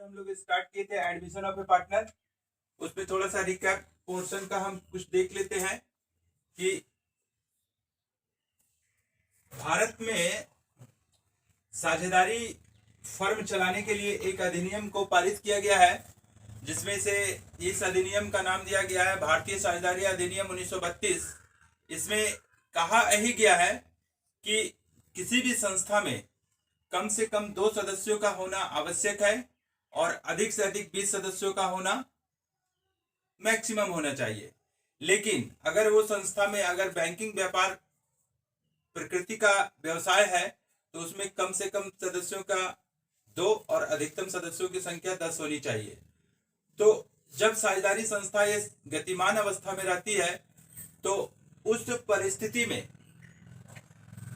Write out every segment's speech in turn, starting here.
हम लोग स्टार्ट किए थे एडमिशन ऑफ ए पार्टनर, उसमें थोड़ा सा रिकैप पोर्शन का हम कुछ देख लेते हैं कि भारत में साझेदारी फर्म चलाने के लिए एक अधिनियम को पारित किया गया है, जिसमें से इस अधिनियम का नाम दिया गया है भारतीय साझेदारी अधिनियम 1932। इसमें कहा यही गया है कि किसी भी संस्था में कम से कम 2 सदस्यों का होना आवश्यक है और अधिक से अधिक 20 सदस्यों का होना मैक्सिमम होना चाहिए। लेकिन अगर वो संस्था में अगर बैंकिंग व्यापार प्रकृति का व्यवसाय है तो उसमें कम से कम सदस्यों का 2 और अधिकतम सदस्यों की संख्या 10 होनी चाहिए। तो जब साझेदारी संस्था ये गतिमान अवस्था में रहती है तो उस परिस्थिति में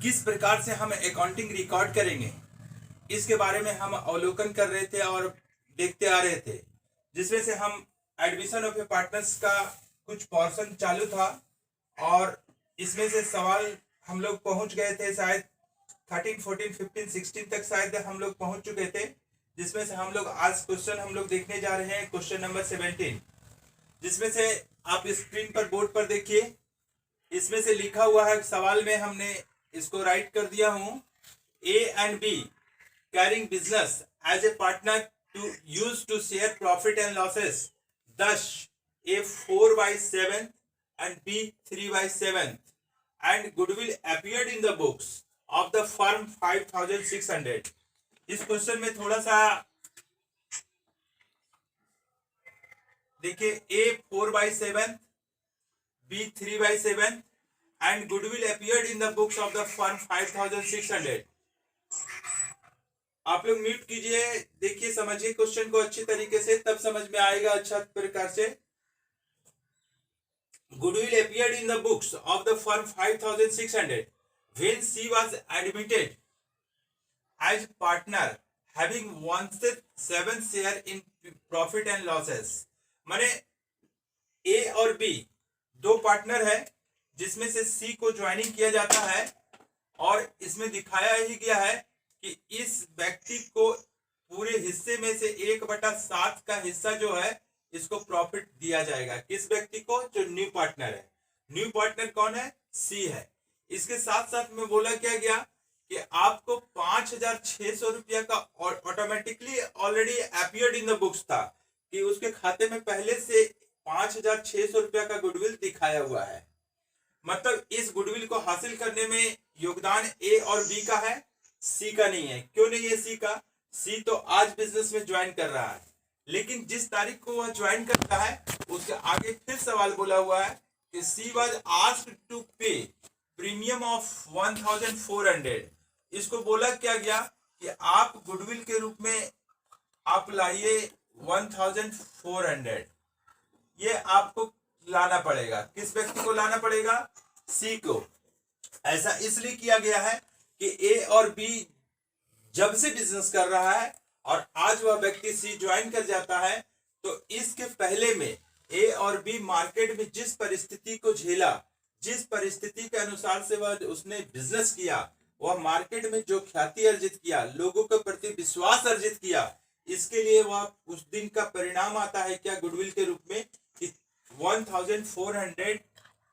किस प्रकार से हम अकाउंटिंग रिकॉर्ड करेंगे, इसके बारे में हम अवलोकन कर रहे थे और देखते आ रहे थे, जिसमें से हम एडमिशन ऑफ ए पार्टनर्स का कुछ पोर्शन चालू था और इसमें से सवाल हम लोग पहुंच गए थे, शायद 13, 14, 15, 16 तक शायद हम लोग पहुंच चुके थे, जिसमें से हम लोग आज क्वेश्चन हम लोग देखने जा रहे हैं, क्वेश्चन नंबर 17, जिसमें से आप स्क्रीन पर बोर्ड पर देखिए। इसमें से लिखा हुआ है, सवाल में हमने इसको राइट कर दिया हूं, A and B carrying business as a partner to use to share profit and losses. Thus, A 4/7 and B 3/7 and goodwill appeared in the books of the firm 5,600. इस क्वेश्चन में थोड़ा सा देखिए, A 4/7, B 3/7 and goodwill appeared in the books of the firm 5,600. आप लोग mute कीजिए, देखिए, समझिए क्वेश्चन को अच्छी तरीके से, तब समझ में आएगा अच्छा प्रकार से। Goodwill appeared in the books of the firm 5,600 when she was admitted as partner having 1/7 share in profit and losses. माने ए और बी 2 पार्टनर है, जिसमें से सी को ज्वाइनिंग किया जाता है और इसमें दिखाया ही गया है कि इस व्यक्ति को पूरे हिस्से में से 1/7 का हिस्सा जो है इसको प्रॉफिट दिया जाएगा। किस व्यक्ति को? जो न्यू पार्टनर है। न्यू पार्टनर कौन है? सी है। इसके साथ साथ में बोला क्या गया कि आपको 5,600 रुपया का automatically already appeared in the books था, कि उसके खाते में पहले से 5,600 रुपया का गुडविल दिखाया हुआ है। मतलब इस गुडविल को हासिल करने में योगदान ए और बी का है, सी का नहीं है। क्यों नहीं है सी का? सी तो आज बिजनेस में ज्वाइन कर रहा है, लेकिन जिस तारीख को वह ज्वाइन करता है उसके आगे फिर सवाल बोला हुआ है कि सी वाज आस्क्ड टू पे प्रीमियम ऑफ 1,400। इसको बोला क्या गया कि आप गुडविल के रूप में आप लाइए 1,400। ये आपको लाना पड़ेगा। किस व्यक्ति को लाना पड़ेगा? सी को। ऐसा इसलिए किया गया है कि ए और बी जब से बिजनेस कर रहा है और आज वह व्यक्ति सी ज्वाइन कर जाता है, तो इसके पहले में ए और बी मार्केट में जिस परिस्थिति को झेला, जिस परिस्थिति के अनुसार से वह उसने बिजनेस किया, वह मार्केट में जो ख्याति अर्जित किया, लोगों के प्रति विश्वास अर्जित किया, इसके लिए वह उस दिन का परिणाम आता है क्या? गुडविल के रूप में कि 1,400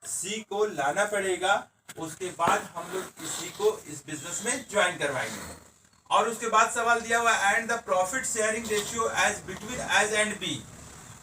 सी को लाना पड़ेगा। उसके बाद हम लोग इसी को इस बिजनेस में ज्वाइन करवाएंगे। और उसके बाद सवाल दिया हुआ and the profit sharing ratio as between A's and B.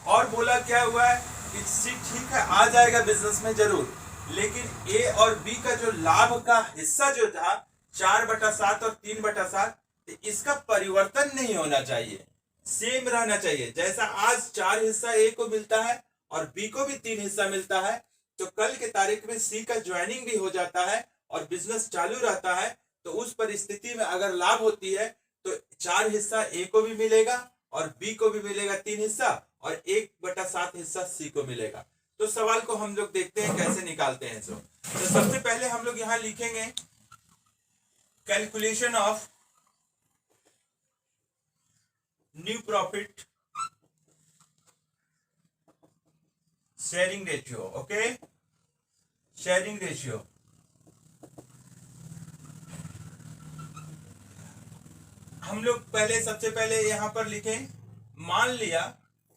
और बोला क्या हुआ है कि सी ठीक है आ जाएगा बिजनेस में जरूर, लेकिन ए और बी का जो लाभ का हिस्सा जो था 4/7 और 3/7, इसका परिवर्तन नहीं होना चाहिए, सेम रहना चाहिए। जैसा आज 4 हिस्सा ए को मिलता है और बी को भी 3 हिस्सा मिलता है, तो कल के तारीख में सी का ज्वाइनिंग भी हो जाता है और बिजनेस चालू रहता है, तो उस परिस्थिति में अगर लाभ होती है तो 4 हिस्सा ए को भी मिलेगा और बी को भी मिलेगा 3 हिस्सा और 1/7 हिस्सा सी को मिलेगा। तो सवाल को हम लोग देखते हैं कैसे निकालते हैं। तो सबसे पहले हम लोग यहां लिखेंगे calculation of new profit sharing ratio. Okay, sharing ratio. हम लोग पहले सबसे पहले यहां पर लिखें मान लिया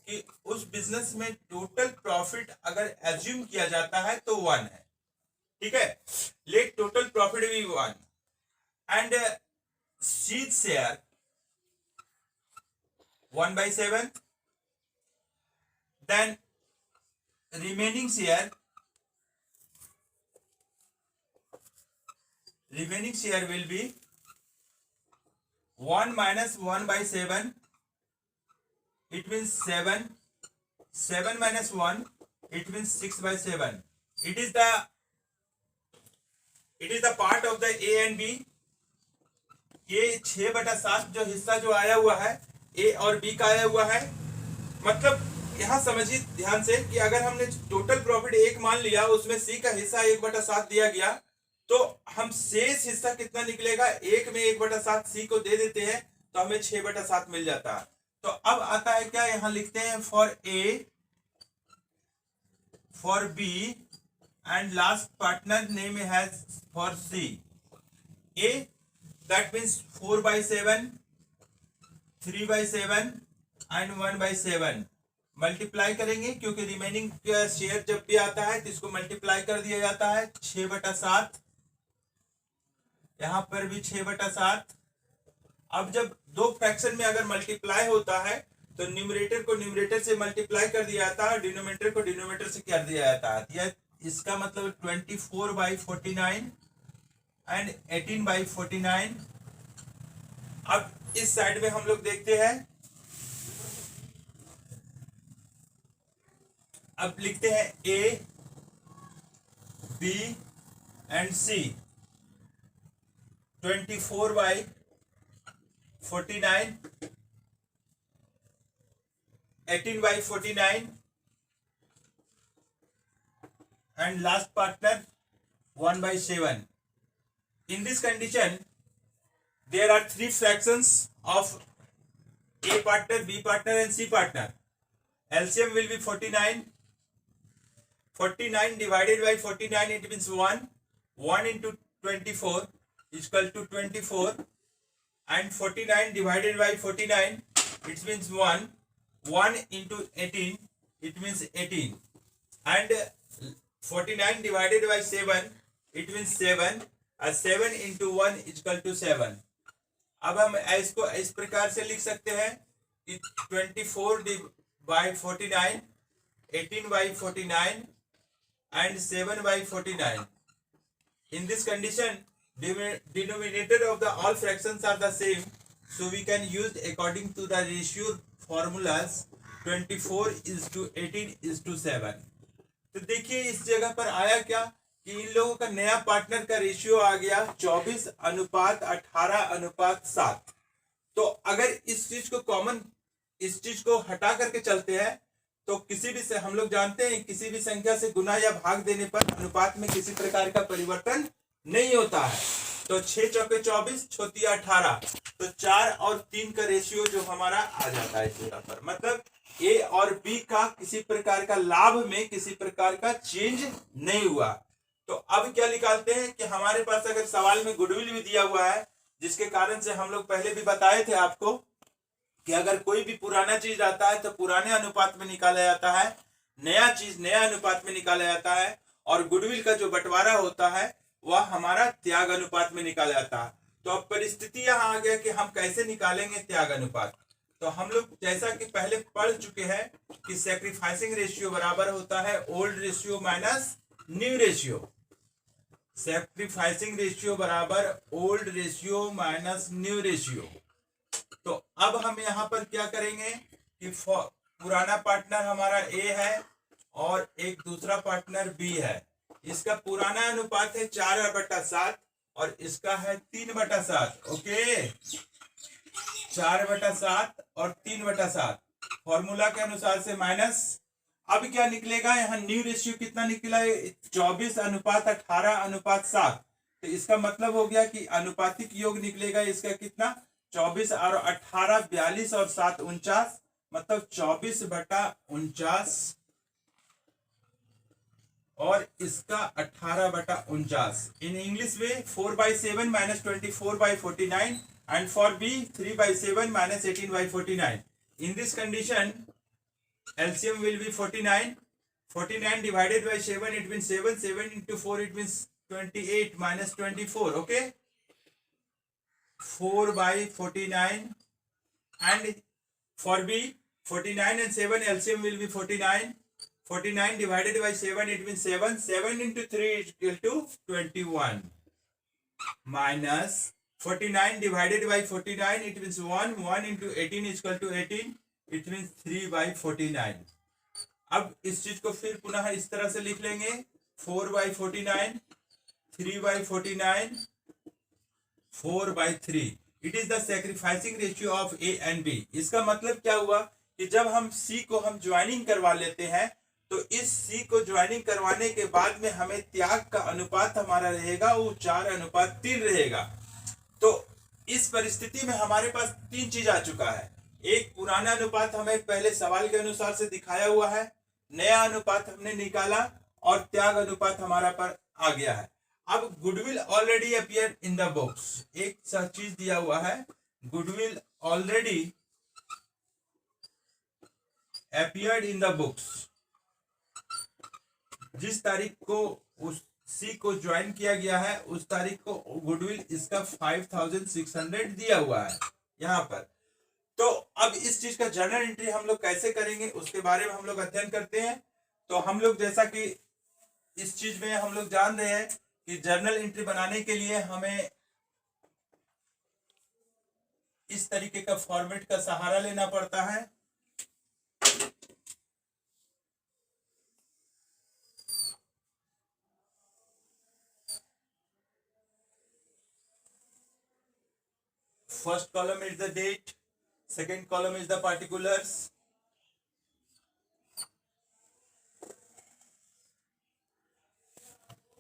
कि उस बिजनेस में टोटल प्रॉफिट अगर एज्यूम किया जाता है तो 1 है, ठीक है, लेट टोटल प्रॉफिट भी 1 and C's share 1/7, then remaining share will be 1 minus 1/7, it means 7, 7 minus 1, it means 6/7. It is the part of the A and B. ये 6/7 जो हिस्सा जो आया हुआ है ए और बी का आया हुआ है, मतलब यहाँ समझिए ध्यान से कि अगर हमने टोटल प्रॉफिट 1 मान लिया, उसमें सी का हिस्सा 1/7 दिया गया, तो हम शेष हिस्सा कितना निकलेगा, 1 में 1/7 सी को दे देते हैं तो हमें 6/7 मिल जाता है। तो अब आता है क्या, यहां लिखते हैं for A, for B and last partner name has for C. A that means 4/7, 3/7 and 1/7 multiply करेंगे, क्योंकि रिमेनिंग शेयर जब भी आता है तो इसको मल्टीप्लाई कर दिया जाता है। 6/7, यहां पर भी 6/7। अब जब दो फ्रैक्शन में अगर मल्टीप्लाई होता है तो न्यूमरेटर को न्यूमरेटर से मल्टीप्लाई कर दिया जाता है, डिनोमिनेटर को डिनोमिनेटर से कर दिया जाता है। यह इसका मतलब 24/49 एंड 18/49। अब इस साइड में हम लोग देखते हैं, अब लिखते हैं ए, B and C. 24/49, 18/49 and last partner 1/7. In this condition there are 3 fractions of A partner, B partner and C partner. LCM will be 49. 49 divided by 49, it means 1. 1 into 24 is equal to 24, and 49 divided by 49, it means 1. 1 into 18, it means 18, and 49 divided by 7, it means 7. 7 into 1 is equal to 7. अब हम इसको इस प्रकार से लिख सकते हैं कि 24/49, 18/49 and 7/49. In this condition, denominator of the all fractions are the same, so we can use according to the ratio formulas 24:18:7. तो देखिए इस जगह पर आया क्या कि इन लोगों का नया पार्टनर का रेशियो आ गया 24:18:7। तो अगर इस चीज को कॉमन, इस चीज को हटा करके चलते हैं तो किसी भी से हम लोग जानते हैं किसी भी संख्या से गुना या भाग देने पर अनुपात में किसी प्रकार का परिवर्तन नहीं होता है। तो 6 चौके 24, छोटी 18, तो 4 और 3 का रेशियो जो हमारा आ जाता है इस जगह पर, मतलब ए और बी का किसी प्रकार का लाभ में किसी प्रकार का चेंज नहीं हुआ। तो अब क्या निकालते हैं कि हमारे पास अगर सवाल में गुडविल भी दिया हुआ है, जिसके कारण से हम लोग पहले भी बताए थे आपको कि अगर कोई भी पुराना चीज आता है तो पुराने अनुपात में निकाला जाता है, नया चीज नया अनुपात में निकाला जाता है, और गुडविल का जो बंटवारा होता है वह हमारा त्याग अनुपात में निकाला जाता है। तो अब परिस्थिति यहाँ आ गया कि हम कैसे निकालेंगे त्याग अनुपात। तो हम लोग जैसा कि पहले पढ़ चुके हैं कि सैक्रिफाइसिंग रेशियो बराबर होता है old ratio minus new ratio. Sacrificing ratio बराबर old ratio minus new ratio. तो अब हम यहाँ पर क्या करेंगे कि पुराना पार्टनर हमारा ए है और एक दूसरा पार्टनर बी है। इसका पुराना अनुपात है 4/7 और इसका है 3/7। ओके, 4/7 और 3/7 फॉर्मूला के अनुसार से माइनस। अब क्या निकलेगा, यहाँ न्यू रेशियो कितना निकला है 24:18:7। तो इसका मतलब हो गया कि अनुपातिक योग निकलेगा इसका कितना 24 और 18 42 और 7 49, मतलब 24/49 और इसका 18/49। इन इंग्लिश में 4/7 - 24/49 and for B 3/7 - 18/49। In this condition, LCM will be 49. 49 divided by 7, it means 7. 7 into 4, it means 28 minus 24. Okay. 4 by 49. And for B, 49 and 7 LCM will be 49. 49 divided by 7, it means 7. 7 into 3 is equal to 21. Minus 49 divided by 49, it means 1. 1 into 18 is equal to 18. It means 3 by 49. अब इस चीज को फिर पुनः इस तरह से लिख लेंगे 4 by 49, 3 by 49, 4 by 3. It is the sacrificing ratio of A and B. इसका मतलब क्या हुआ कि जब हम सी को हम ज्वाइनिंग करवा लेते हैं तो इस सी को ज्वाइनिंग करवाने के बाद में हमें त्याग का अनुपात हमारा रहेगा वो 4:3 रहेगा. तो इस परिस्थिति में हमारे पास तीन चीज आ चुका है. एक पुराना अनुपात हमें पहले सवाल के अनुसार से दिखाया हुआ है, नया अनुपात हमने निकाला और त्याग अनुपात हमारा पर आ गया है. अब goodwill already appear in the books. एक चीज दिया हुआ है, goodwill already appeared in the books. जिस तारीख को उस सी को ज्वाइन किया गया है उस तारीख को गुडविल इसका 5600 दिया हुआ है यहाँ पर. तो अब इस चीज का जर्नल एंट्री हम लोग कैसे करेंगे उसके बारे में हम लोग अध्ययन करते हैं. तो हम लोग जैसा कि इस चीज में हम लोग जान रहे हैं कि जर्नल एंट्री बनाने के लिए हमें इस तरीके का फॉर्मेट का सहारा लेना पड़ता है. First column is the date, second column is the particulars,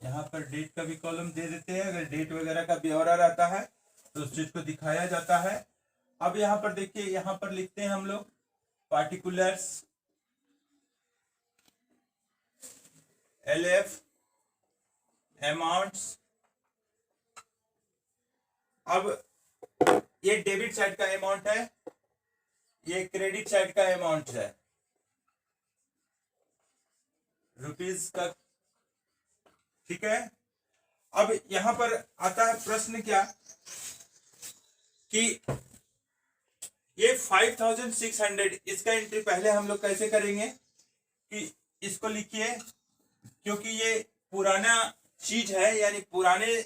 यहाँ पर डेट का भी कॉलम दे देते हैं. अगर डेट वगैरह का ब्यौरा रहता है तो उस चीज को दिखाया जाता है. अब यहाँ पर देखिए, यहाँ पर लिखते हैं हम लोग पार्टिकुलर्स, LF, अमाउंट्स. अब ये डेबिट साइड का अमाउंट है, ये क्रेडिट साइड का अमाउंट है रुपीज का. ठीक है. अब यहां पर आता है प्रश्न क्या कि ये 5600 इसका एंट्री पहले हम लोग कैसे करेंगे कि इसको लिखिए, क्योंकि ये पुराना चीज है, यानी पुराने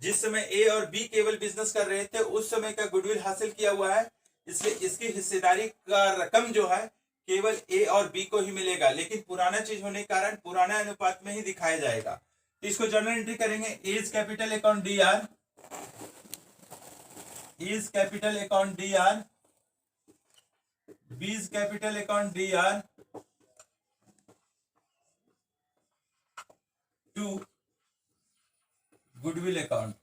जिस समय ए और बी केवल बिजनेस कर रहे थे उस समय का गुडविल हासिल किया हुआ है, इसलिए इसकी हिस्सेदारी का रकम जो है केवल ए और बी को ही मिलेगा, लेकिन पुराना चीज होने के कारण पुराना अनुपात में ही दिखाया जाएगा. तो इसको जर्नल एंट्री करेंगे. A's capital account DR, A's capital account DR, B's capital account DR to goodwill account.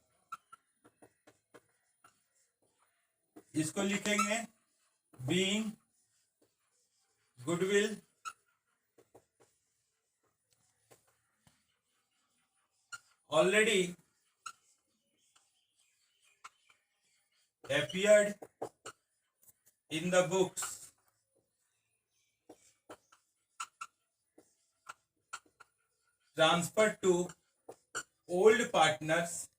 इसको लिखेंगे being goodwill already appeared in the books transferred to old partners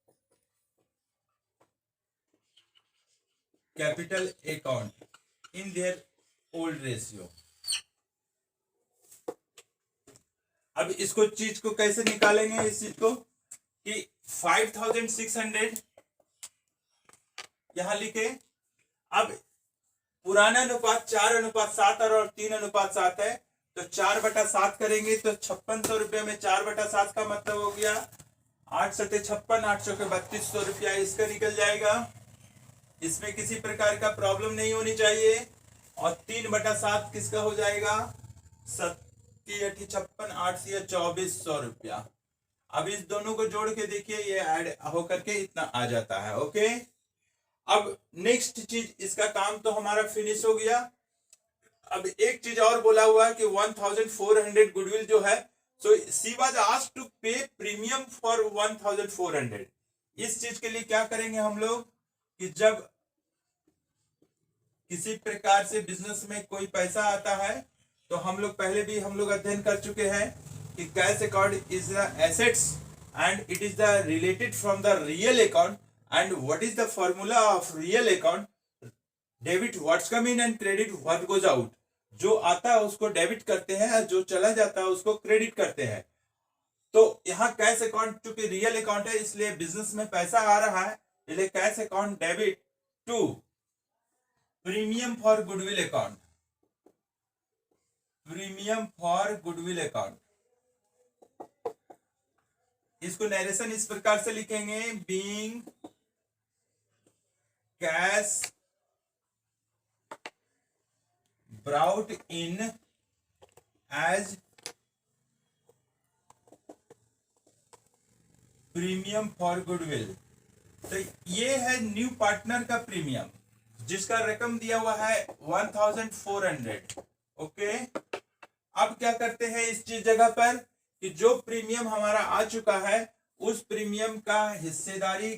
capital account in their old ratio. अब इसको चीज को कैसे निकालेंगे, इस चीज को कि 5600 यहां लिखे. अब पुराना अनुपात 4:7 और 3:7 है, तो 4/7 करेंगे तो 5600 रुपये में 4/7 का मतलब हो गया 8 सटे 56, 800 के 3200 रुपया इसका निकल जाएगा. इसमें किसी प्रकार का प्रॉब्लम नहीं होनी चाहिए. और 3/7 किसका हो जाएगा 7×8 56, 2400 रुपया. अब इस दोनों को जोड़ के देखिए, ये ऐड होकर के इतना आ जाता है. ओके. अब नेक्स्ट चीज, इसका काम तो हमारा फिनिश हो गया. अब एक चीज और बोला हुआ है कि 1400 गुडविल जो है, सो सी वाज आस्क्ड टू पे प्रीमियम फॉर 1400. इस चीज के लिए क्या करेंगे हम लोग कि जब किसी प्रकार से बिजनेस में कोई पैसा आता है तो हम लोग पहले भी हम लोग अध्ययन कर चुके हैं कि cash account is the assets and it is the related from the real account and what is the formula of real account, debit what's come in and credit what goes out. जो आता है उसको debit करते हैं और जो चला जाता है उसको क्रेडिट करते हैं। तो यहाँ कैश अकाउंट चूंकि रियल अकाउंट है इसलिए बिजनेस में पैसा आ रहा है, इसलिए cash account debit to premium for goodwill account, premium for goodwill account. इसको नरेशन इस प्रकार से लिखेंगे, being cash brought in as premium for goodwill. तो ये है न्यू पार्टनर का प्रीमियम जिसका रकम दिया हुआ है 1400। ओके, अब क्या करते हैं इस चीज जगह पर कि जो प्रीमियम हमारा आ चुका है उस प्रीमियम का हिस्सेदारी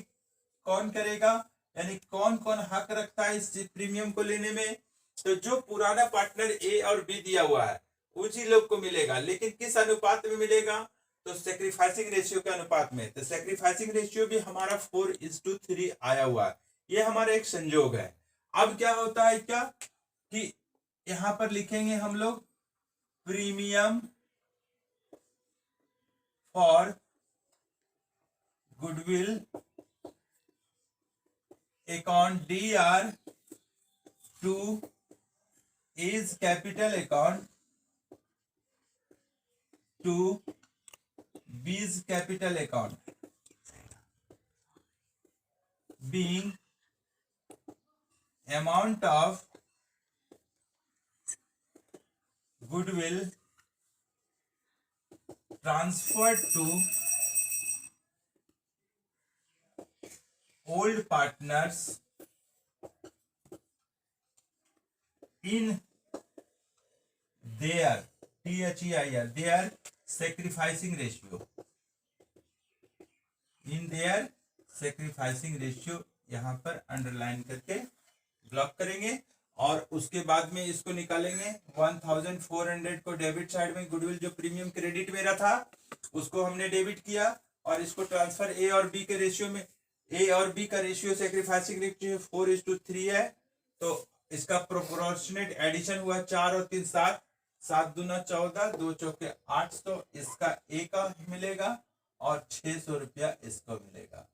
कौन करेगा, यानी कौन कौन हक रखता है इस प्रीमियम को लेने में। तो जो पुराना पार्टनर ए और बी दिया हुआ है उसी लोग को मिलेगा, लेकिन किस अनुपात में मिलेगा, तो सेक्रीफाइसिंग रेशियो के अनुपात में। तो सेक्रीफाइसिंग रेशियो भी हमारा 4:3 आया हुआ है, ये हमारा एक संयोग है। अब क्या होता है क्या कि यहां पर लिखेंगे हम लोग premium for goodwill account DR to is capital account to B's capital account being amount of goodwill transferred to old partners in their their sacrificing ratio, in their sacrificing ratio यहां पर अंडरलाइन करके block करेंगे और उसके बाद में इसको निकालेंगे। 1400 को डेबिट साइड में गुडविल जो प्रीमियम क्रेडिट मेरा था उसको हमने डेबिट किया और इसको ट्रांसफर ए और बी के रेशियो में, ए और बी का रेशियो सेक्रीफाइसिंग रेशियो 4:3 है, तो इसका प्रोपोर्शनेट एडिशन हुआ 4 और 3 7, 7 दूना 14, 2 चौके 8, तो इसका ए का मिलेगा और 600 रुपया इसको मिलेगा।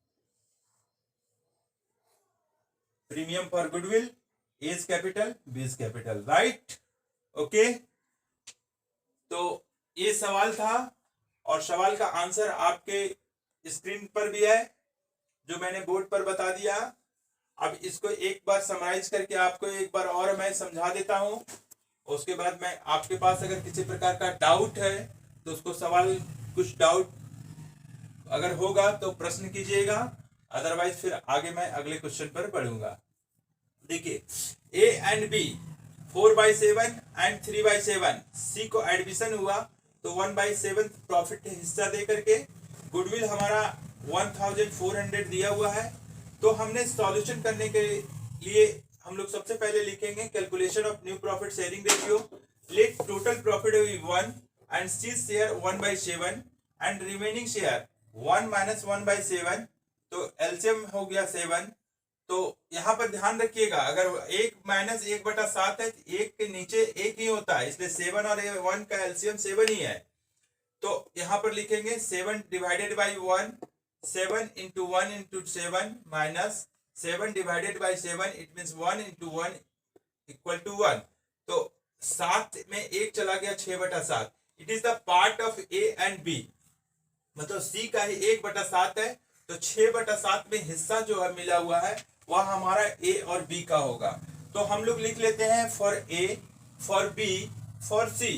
Premium for goodwill, A's capital B's capital, right. Okay, तो ये सवाल था और सवाल का आंसर आपके स्क्रीन पर भी है जो मैंने बोर्ड पर बता दिया। अब इसको एक बार समराइज करके आपको एक बार और मैं समझा देता हूं, उसके बाद मैं आपके पास अगर किसी प्रकार का डाउट है तो उसको सवाल कुछ डाउट अगर होगा तो प्रश्न कीजिएगा, अदरवाइज फिर आगे मैं अगले क्वेश्चन पर बढ़ूंगा। देखिए ए एंड बी 4/7 एंड 3/7 सी को एडमिशन हुआ तो 1/7 प्रॉफिट हिस्सा दे करके गुडविल हमारा 1400 दिया हुआ है। तो हमने सॉल्यूशन करने के लिए हम लोग सबसे पहले लिखेंगे calculation of new profit sharing ratio, let total profit be 1 and C share 1/7 and remaining share 1 - 1/7, तो एलसीएम हो गया 7। तो यहाँ पर ध्यान रखिएगा अगर 1 - 1/7 है, एक के नीचे एक ही होता है, इसलिए 7 और 1 का एलसीएम 7 ही है। तो यहाँ पर लिखेंगे 7 divided by 1, 7 into 1 into 7 minus 7 divided by 7, it means 1 into 1 equal to 1। तो 7 में 1 चला गया 6/7। It is the part of A and B, मतलब सी का ही 1/7 है, तो 6/7 में हिस्सा जो है मिला हुआ है वह हमारा ए और बी का होगा। तो हम लोग लिख लेते हैं for A, for b, for c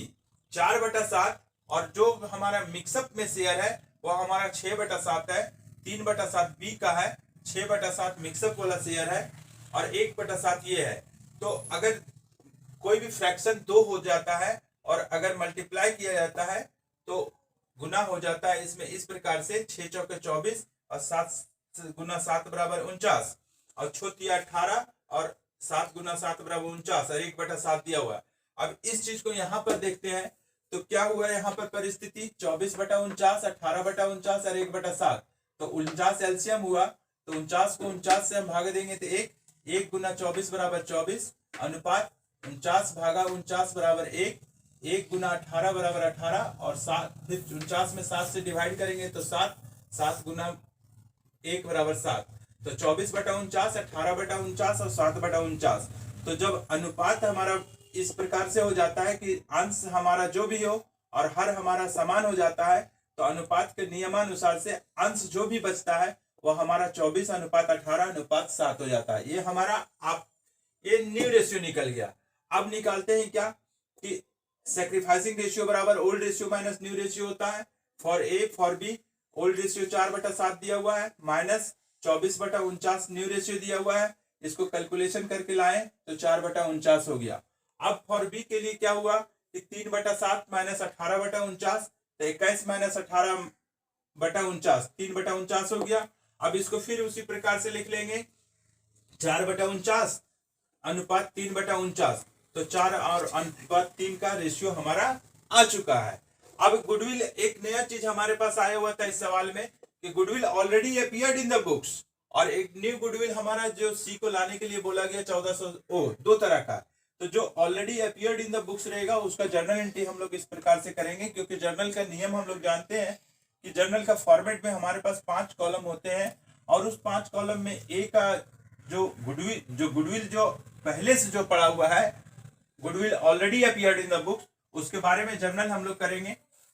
4/7 और जो हमारा मिक्सअप में शेयर है वह हमारा 6/7 है, 3/7 बी का है, 6/7 मिक्सअप वाला शेयर है और 1/7 ये है। तो अगर कोई भी फ्रैक्शन 2 हो जाता है और अगर मल्टीप्लाई किया जाता है तो गुना हो जाता है इसमें इस प्रकार से 6 चौके 24 और 7 गुना 7 बराबर 49 और 6 तिया 18 और 7 गुना 7 बराबर 49 और 1/7 दिया हुआ है। अब इस चीज को यहाँ पर देखते हैं तो क्या हुआ यहाँ पर परिस्थिति 24/49, 18/49 और 1/7। तो 49 एलसीएम हुआ तो 49 को 49 से हम भाग देंगे तो 1 गुना 24 बराबर 24 अनुपात 49 भागा 49 बराबर 1 गुना 18 बराबर 18 और 7 फिर 49 में 7 से डिवाइड करेंगे तो 7 गुना 1 बराबर 7। तो 24/49, 18/49 और 7/49। तो जब अनुपात हमारा इस प्रकार से हो जाता है कि अंश हमारा जो भी हो और हर हमारा समान हो जाता है तो अनुपात के नियमानुसार से अंश जो भी बचता है वह हमारा 24/18/7 हो जाता है। ये हमारा ये न्यू रेशियो निकल गया। अब निकालते हैं क्या कि सैक्रिफाइसिंग रेशियो बराबर old ratio minus new ratio होता है। For A for B old ratio 4/7 दिया हुआ है माइनस 24/49 न्यू रेशियो दिया हुआ है। इसको कैलकुलेशन करके लाए तो 4/49 हो गया। अब फॉर बी के लिए क्या हुआ कि 3/7 माइनस 18/49 तो 21 माइनस 18/49 3/49 हो गया। अब इसको फिर उसी प्रकार से लिख लेंगे 4/49 अनुपात 3/49। तो 4 और अनुपात 3 का रेशियो हमारा आ चुका है। अब गुडविल एक नया चीज हमारे पास आया हुआ था इस सवाल में कि goodwill already appeared in the books और एक न्यू गुडविल हमारा जो सी को लाने के लिए बोला गया 1400 दो तरह का। तो जो already appeared in the books रहेगा उसका जर्नल एंट्री हम लोग इस प्रकार से करेंगे क्योंकि जर्नल का नियम हम लोग जानते हैं कि जर्नल का फॉर्मेट में हमारे पास 5 कॉलम होते हैं और उस 5 कॉलम में ए का जो गुडविल जो पहले से जो पड़ा हुआ है goodwill already appeared in the books उसके बारे में जर्नल हम लोग करेंगे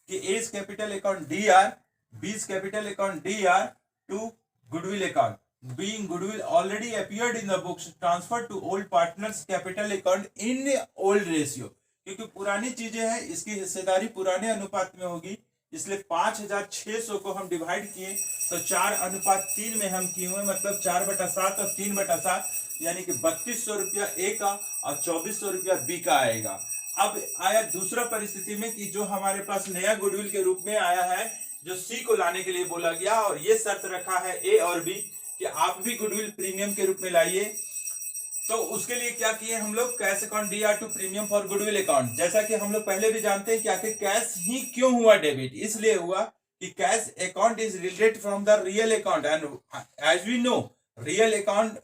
कि A's capital account DR, B's capital account DR to goodwill account being goodwill already appeared in the books transferred to old partners capital account in old ratio। क्योंकि पुरानी चीजें हैं इसकी हिस्सेदारी पुराने अनुपात में होगी इसलिए 5600 को हम डिवाइड किए तो 4/3 में हम किए हुए मतलब 4/7 और 3/7 यानी कि 3200 रुपया ए का और 2400 रुपया बी का आएगा। अब आया दूसरा परिस्थिति में कि जो हमारे पास नया गुडविल के रूप में आया है जो सी को लाने के लिए बोला गया और ये शर्त रखा है ए और बी कि आप भी गुडविल प्रीमियम के रूप में लाइए। तो उसके लिए क्या किए हम लोग cash account DR to premium for goodwill account. जैसा कि हम लोग पहले भी जानते हैं कि आखिर कैश ही क्यों हुआ डेबिट, इसलिए हुआ कि cash account is related from the real account and as we know real account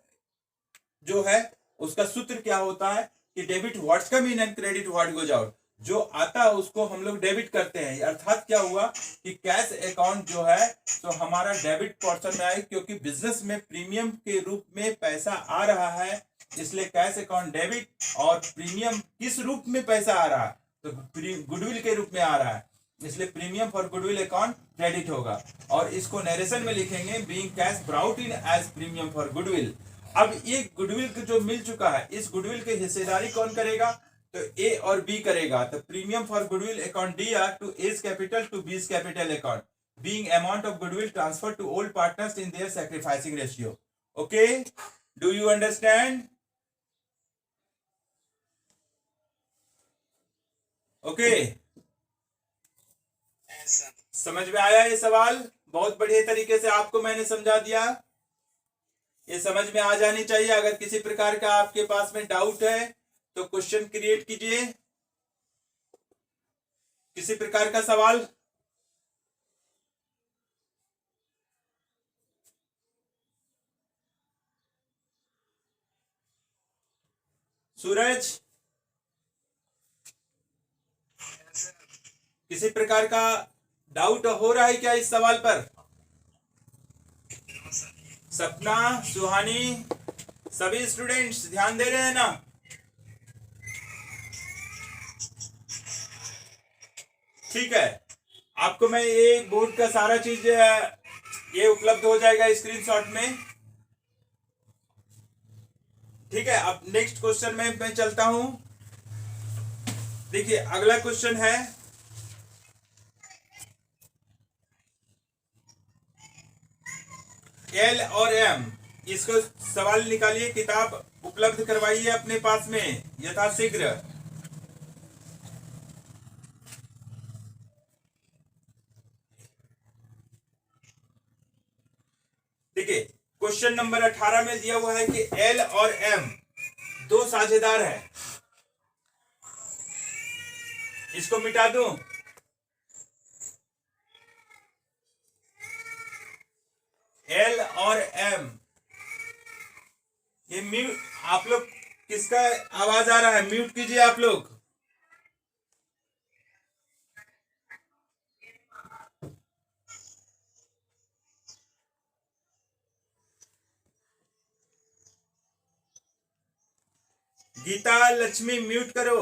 जो है उसका सूत्र क्या होता है कि debit what come in and credit what goes out. जो आता है उसको हम लोग डेबिट करते हैं। अर्थात क्या हुआ कि कैश अकाउंट जो है तो हमारा डेबिट पोर्शन में आए क्योंकि बिजनेस में प्रीमियम के रूप में पैसा आ रहा है इसलिए कैश अकाउंट डेबिट और प्रीमियम किस रूप में पैसा आ रहा है तो गुडविल के रूप में आ रहा है इसलिए premium for goodwill account credit होगा और इसको नरेशन में लिखेंगे being cash brought in as premium for goodwill. अब ये गुडविल जो मिल चुका है इस गुडविल की हिस्सेदारी कौन करेगा तो ए और बी करेगा। तो premium for goodwill account DR to A's capital to B's capital account being amount of goodwill transfer to old partners in their sacrificing ratio. Okay, do you understand? Okay, समझ में आया ये सवाल? बहुत बढ़िया तरीके से आपको मैंने समझा दिया। ये समझ में आ जानी चाहिए। अगर किसी प्रकार का आपके पास में डाउट है तो क्वेश्चन क्रिएट कीजिए। किसी प्रकार का सवाल? सूरज, किसी प्रकार का डाउट हो रहा है क्या इस सवाल पर? सपना, सुहानी, सभी स्टूडेंट्स ध्यान दे रहे हैं ना? ठीक है, आपको मैं ये बोर्ड का सारा चीज ये उपलब्ध हो जाएगा स्क्रीनशॉट में। ठीक है, अब नेक्स्ट क्वेश्चन में मैं चलता हूं। देखिए अगला क्वेश्चन है L और M। इसको सवाल निकालिए, किताब उपलब्ध करवाइए अपने पास में यथाशीघ्र। देखिए क्वेश्चन नंबर 18 में दिया हुआ है कि L और M दो साझेदार है, इसको मिटा दूं। एल और एम, ये म्यूट, आप लोग किसका आवाज आ रहा है, म्यूट कीजिए आप लोग। गीता लक्ष्मी म्यूट करो।